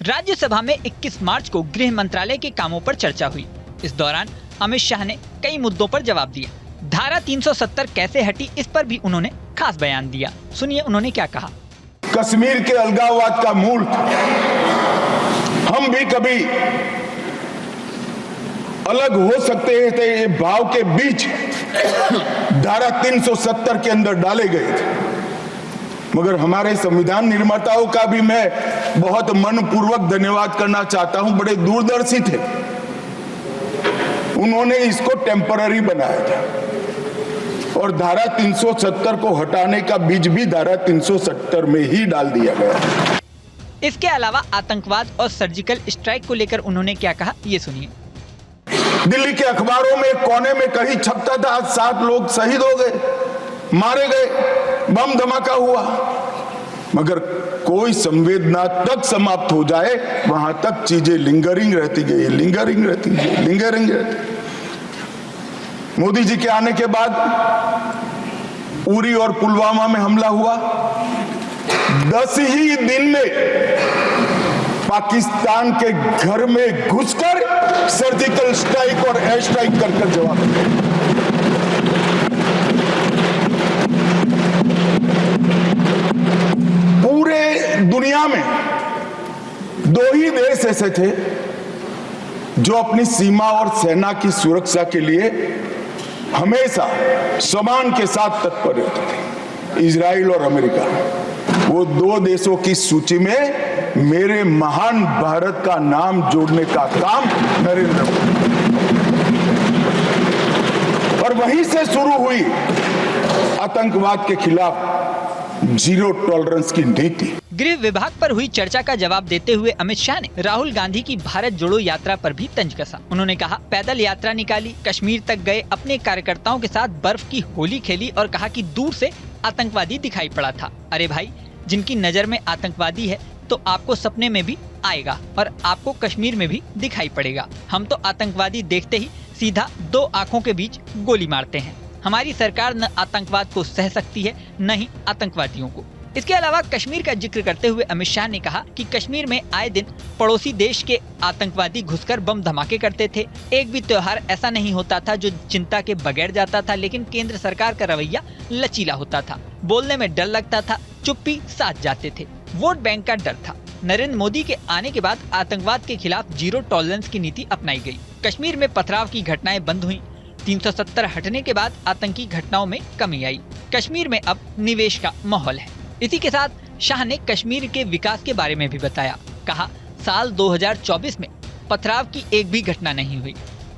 राज्यसभा में 21 मार्च को गृह मंत्रालय के कामों पर चर्चा हुई। इस दौरान अमित शाह ने कई मुद्दों पर जवाब दिया। धारा 370 कैसे हटी, इस पर भी उन्होंने खास बयान दिया। सुनिए उन्होंने क्या कहा। कश्मीर के अलगाववाद का मूल हम भी कभी अलग हो सकते थे, ये भाव के बीच धारा 370 के अंदर डाले गए थे, मगर हमारे संविधान निर्माताओं का भी मैं बहुत मनपूर्वक धन्यवाद करना चाहता हूं। बड़े दूरदर्शी थे, उन्होंने इसको टेम्पररी बनाया था और धारा 370 को हटाने का बीज भी धारा 370 में ही डाल दिया गया। इसके अलावा आतंकवाद और सर्जिकल स्ट्राइक को लेकर उन्होंने क्या कहा, ये सुनिए। दिल्ली के अखबारों में कोने में कहीं छपता था, 7 लोग शहीद हो गए, मारे गए, बम धमाका हुआ, मगर कोई संवेदना तक समाप्त हो जाए वहां तक चीजें लिंगरिंग रहती गई, लिंगरिंग रहती। मोदी जी के आने के बाद उरी और पुलवामा में हमला हुआ, 10 ही दिन में पाकिस्तान के घर में घुसकर सर्जिकल स्ट्राइक और एयर स्ट्राइक कर जवाब दिया। पूरे दुनिया में 2 ही देश ऐसे थे जो अपनी सीमा और सेना की सुरक्षा के लिए हमेशा समान के साथ तत्पर रहते थे, इजराइल और अमेरिका। वो 2 देशों की सूची में मेरे महान भारत का नाम जोड़ने का काम नरेंद्र मोदी, और वहीं से शुरू हुई आतंकवाद के खिलाफ जीरो टॉलरेंस की नीति। गृह विभाग पर हुई चर्चा का जवाब देते हुए अमित शाह ने राहुल गांधी की भारत जोड़ो यात्रा पर भी तंज कसा। उन्होंने कहा, पैदल यात्रा निकाली, कश्मीर तक गए, अपने कार्यकर्ताओं के साथ बर्फ की होली खेली और कहा कि दूर से आतंकवादी दिखाई पड़ा था। अरे भाई, जिनकी नजर में आतंकवादी है तो आपको सपने में भी आएगा और आपको कश्मीर में भी दिखाई पड़ेगा। हम तो आतंकवादी देखते ही सीधा 2 आंखों के बीच गोली मारते हैं। हमारी सरकार न आतंकवाद को सह सकती है, न ही आतंकवादियों को। इसके अलावा कश्मीर का जिक्र करते हुए अमित शाह ने कहा कि कश्मीर में आए दिन पड़ोसी देश के आतंकवादी घुसकर बम धमाके करते थे। एक भी त्योहार ऐसा नहीं होता था जो चिंता के बगैर जाता था, लेकिन केंद्र सरकार का रवैया लचीला होता था। बोलने में डर लगता था, चुप्पी साध जाते थे। वोट बैंक का डर था। नरेंद्र मोदी के आने के बाद आतंकवाद के खिलाफ जीरो टॉलरेंस की नीति अपनाई गई। कश्मीर में पथराव की घटनाएं बंद हुई। 370 हटने के बाद आतंकी घटनाओं में कमी आई। कश्मीर में अब निवेश का माहौल है। इसी के साथ शाह ने कश्मीर के विकास के बारे में भी बताया। कहा, साल 2024 में पथराव की एक भी घटना नहीं हुई।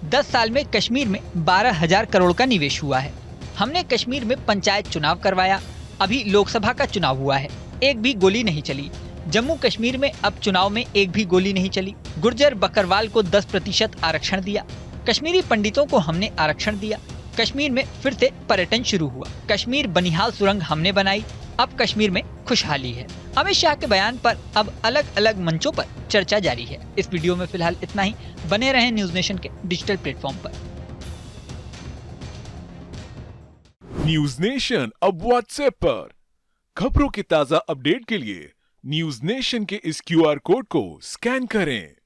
10 साल में कश्मीर में 12,000 करोड़ का निवेश हुआ है। हमने कश्मीर में पंचायत चुनाव करवाया, अभी लोकसभा का चुनाव हुआ है, एक भी गोली नहीं चली। जम्मू कश्मीर में अब चुनाव में एक भी गोली नहीं चली। गुर्जर बकरवाल को 10% आरक्षण दिया। कश्मीरी पंडितों को हमने आरक्षण दिया। कश्मीर में फिर से पर्यटन शुरू हुआ। कश्मीर बनिहाल सुरंग हमने बनाई। अब कश्मीर में खुशहाली है। अमित शाह के बयान पर अब अलग अलग मंचों पर चर्चा जारी है। इस वीडियो में फिलहाल इतना ही। बने रहें न्यूज नेशन के डिजिटल प्लेटफॉर्म पर। न्यूज नेशन अब व्हाट्सएप पर खबरों की ताजा अपडेट के लिए न्यूज नेशन के इस QR कोड को स्कैन करें।